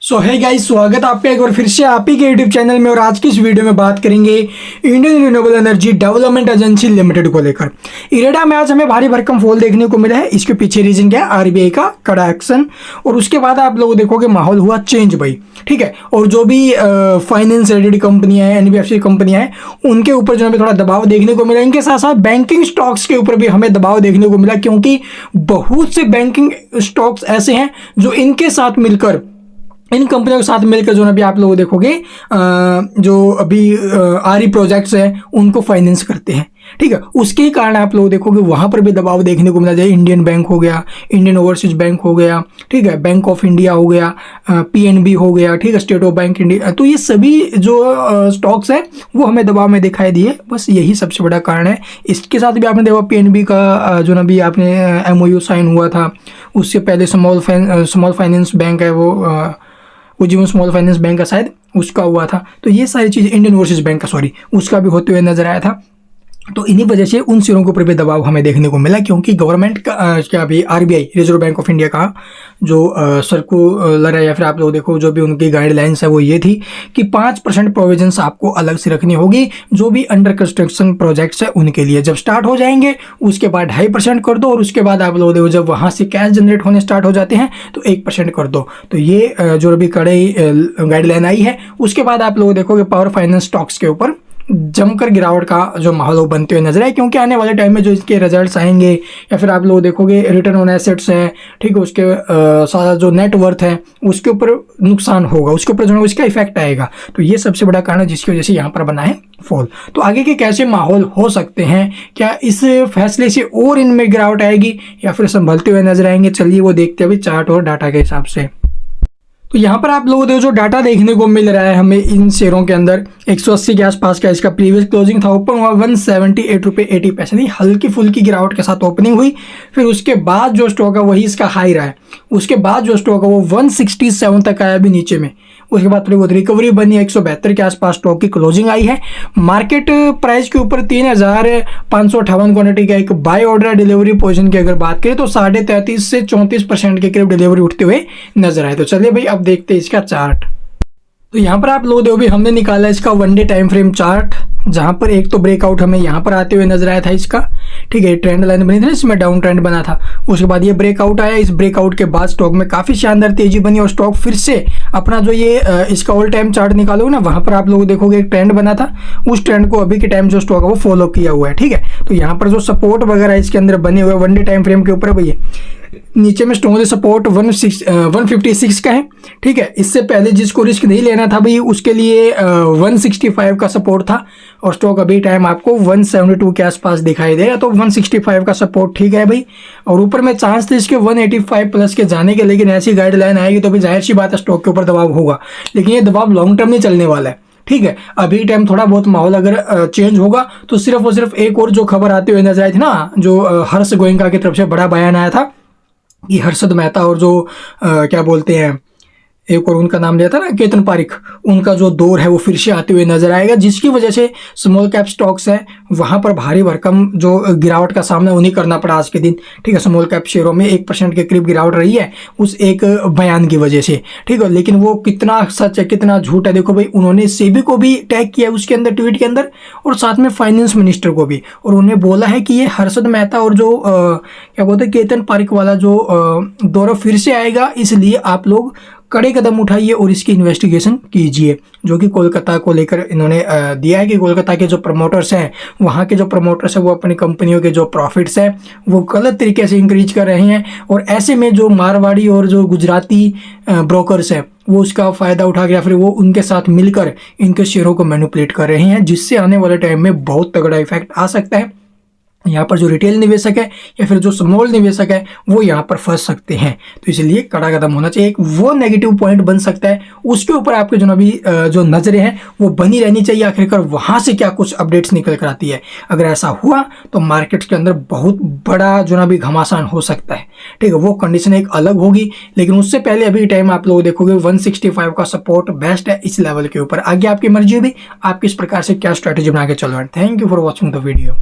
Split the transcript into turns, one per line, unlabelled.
सो है गाइस, स्वागत है आपका एक बार फिर से आप ही के यूट्यूब चैनल में। और आज की इस वीडियो में बात करेंगे Indian renewable energy development agency limited को लेकर। इरेडा में आज हमें भारी भरकम फॉल देखने को मिला है। इसके पीछे रीजन क्या है? आरबीआई का कड़ा एक्शन, और उसके बाद आप लोग देखोगे माहौल हुआ चेंज भाई, ठीक है। और जो भी फाइनेंस रिलेटेड कंपनियां हैं, एनबीएफसी कंपनियां हैं, उनके ऊपर जो हमें थोड़ा दबाव देखने को मिला। इनके साथ साथ बैंकिंग स्टॉक्स के ऊपर भी हमें दबाव देखने को मिला, क्योंकि बहुत से बैंकिंग स्टॉक्स ऐसे हैं जो इनके साथ मिलकर, इन कंपनियों के साथ मिलकर जो अभी आप लोग देखोगे जो अभी आरई प्रोजेक्ट्स हैं उनको फाइनेंस करते हैं, ठीक है। उसके ही कारण आप लोग देखोगे वहाँ पर भी दबाव देखने को मिला। जैसे इंडियन बैंक हो गया, इंडियन ओवरसीज बैंक हो गया, ठीक है, बैंक ऑफ इंडिया हो गया, पीएनबी हो गया, ठीक है, स्टेट ऑफ बैंक इंडिया। तो ये सभी जो स्टॉक्स हैं वो हमें दबाव में दिखाई दिए। बस यही सबसे बड़ा कारण है। इसके साथ भी आपने देखा पीएनबी का जो अभी आपने एमओयू साइन हुआ था, उससे पहले स्मॉल फाइनेंस बैंक है वो जीवन स्मॉल फाइनेंस बैंक का शायद उसका हुआ था। तो ये सारी चीज़ इंडियन ओवरसीज बैंक का उसका भी होते हुए नजर आया था। तो इन्हीं वजह से उन शेयरों के ऊपर भी दबाव हमें देखने को मिला, क्योंकि गवर्नमेंट का क्या भी RBI reserve bank of India का जो सर्कुलर है, या फिर आप लोग देखो जो भी उनकी गाइडलाइंस है वो ये थी कि 5% प्रोविजंस आपको अलग से रखनी होगी जो भी अंडर कंस्ट्रक्शन प्रोजेक्ट्स है उनके लिए। जब स्टार्ट हो जाएंगे उसके बाद 2.5% कर दो, और उसके बाद आप लोग देखो जब वहाँ से कैश जनरेट होने स्टार्ट हो जाते हैं तो 1% कर दो। तो ये जो अभी कड़े गाइडलाइन आई है, उसके बाद आप लोग देखोगे पावर फाइनेंस स्टॉक्स के ऊपर जमकर गिरावट का जो माहौल बनते हुए नजर आए, क्योंकि आने वाले टाइम में जो इसके रिजल्ट्स आएंगे, या फिर आप लोग देखोगे रिटर्न ऑन एसेट्स है, ठीक है, उसके साथ जो नेट वर्थ है उसके ऊपर नुकसान होगा, उसके ऊपर जो है उसका इफेक्ट आएगा। तो ये सबसे बड़ा कारण है जिसकी वजह से यहाँ पर बना है फॉल। तो आगे के कैसे माहौल हो सकते हैं, क्या इस फैसले से और इनमें गिरावट आएगी या फिर संभलते हुए नजर आएंगे, चलिए वो देखते हैं अभी चार्ट और डाटा के हिसाब से। तो यहाँ पर आप लोगों को जो डाटा देखने को मिल रहा है हमें इन शेयरों के अंदर 180 के आसपास का इसका प्रीवियस क्लोजिंग था, ओपन हुआ 178.80 रुपये, हल्की फुल्की गिरावट के साथ ओपनिंग हुई। फिर उसके बाद जो स्टॉक है वही इसका हाई रहा है। उसके बाद जो स्टॉक है वो 167 तक आया अभी नीचे में। उसके बाद थोड़ी बहुत रिकवरी बनी, 172 के आसपास स्टॉक की क्लोजिंग आई है। मार्केट प्राइस के ऊपर 3,558 क्वांटिटी का एक बाय ऑर्डर डिलीवरी पोजीशन की अगर बात करें तो 33.5 से 34% के करीब डिलीवरी उठते हुए नजर आए। तो चलिए भाई अब देखते हैं इसका चार्ट। तो यहाँ पर आप लोग देखोगे हमने निकाला इसका 1 डे टाइम फ्रेम चार्ट, जहाँ पर एक तो ब्रेकआउट हमें यहाँ पर आते हुए नजर आया था इसका, ठीक है, ट्रेंड लाइन बनी थी, इसमें डाउन ट्रेंड बना था। उसके बाद ये ब्रेकआउट आया, इस ब्रेकआउट के बाद स्टॉक में काफी शानदार तेजी बनी, और स्टॉक फिर से अपना जो ये इसका ऑल टाइम चार्ट निकालोगे ना, वहां पर आप लोग देखोगे एक ट्रेंड बना था, उस ट्रेंड को अभी के टाइम जो स्टॉक है वो फॉलो किया हुआ है, ठीक है। तो यहाँ पर जो सपोर्ट वगैरह इसके अंदर बने हुए 1 डे टाइम फ्रेम के ऊपर भैया नीचे में स्ट्रॉन्गली सपोर्ट 156 का है, ठीक है। इससे पहले जिसको रिस्क नहीं लेना था भाई उसके लिए 165 का सपोर्ट था, और स्टॉक अभी टाइम आपको 172 के आसपास दिखाई देगा। तो 165 का सपोर्ट ठीक है भाई, और ऊपर में चांस थे इसके 185 प्लस के जाने के, लेकिन ऐसी गाइडलाइन आएगी तो भी जाहिर सी बात है स्टॉक के ऊपर दबाव होगा, लेकिन ये दबाव लॉन्ग टर्म नहीं चलने वाला है, ठीक है। अभी टाइम थोड़ा बहुत माहौल अगर चेंज होगा तो सिर्फ और सिर्फ एक और जो खबर आते हुए नजर आई थी ना, जो हर्ष गोयनका की तरफ से बड़ा बयान आया था कि हर्षद मेहता और जो क्या बोलते हैं एक और उनका नाम लिया था ना, केतन पारिक, उनका जो दौर है वो फिर से आते हुए नजर आएगा, जिसकी वजह से स्मॉल कैप स्टॉक्स है वहां पर भारी भरकम जो गिरावट का सामना उन्हें करना पड़ा आज के दिन, ठीक है। स्मॉल कैप शेयरों में 1% के करीब गिरावट रही है उस एक बयान की वजह से, ठीक है। लेकिन वो कितना सच है कितना झूठ है देखो भाई, उन्होंने सेबी को भी टैग किया उसके अंदर, ट्वीट के अंदर, और साथ में फाइनेंस मिनिस्टर को भी, और उन्होंने बोला है कि ये हर्षद मेहता और जो क्या बोलते हैं केतन पारिक वाला जो दौर फिर से आएगा, इसलिए आप लोग कड़े कदम उठाइए और इसकी इन्वेस्टिगेशन कीजिए, जो कि कोलकाता को लेकर इन्होंने दिया है कि कोलकाता के जो प्रमोटर्स हैं, वहाँ के जो प्रमोटर्स हैं वो अपनी कंपनियों के जो प्रॉफिट्स हैं वो गलत तरीके से इंक्रीज कर रहे हैं, और ऐसे में जो मारवाड़ी और जो गुजराती ब्रोकर्स हैं वो उसका फ़ायदा उठा के या फिर वो उनके साथ मिलकर इनके शेयरों को मैनिपुलेट कर रहे हैं, जिससे आने वाले टाइम में बहुत तगड़ा इफेक्ट आ सकता है। यहाँ पर जो रिटेल निवेशक है या फिर जो स्मॉल निवेशक है वो यहाँ पर फंस सकते हैं। तो इसलिए कड़ा कदम होना चाहिए। एक वो नेगेटिव पॉइंट बन सकता है, उसके ऊपर आपके जो अभी जो नजरें हैं वो बनी रहनी चाहिए, आखिरकार वहाँ से क्या कुछ अपडेट्स निकल कर आती है। अगर ऐसा हुआ तो मार्केट के अंदर बहुत बड़ा जो अभी घमासान हो सकता है, ठीक है, वो कंडीशन एक अलग होगी। लेकिन उससे पहले अभी टाइम आप लोग देखोगे 165 का सपोर्ट बेस्ट है इस लेवल के ऊपर। आगे आपकी मर्जी होगी आप किस प्रकार से क्या स्ट्रैटेजी बना के चल रहे हैं। Thank you for watching the video.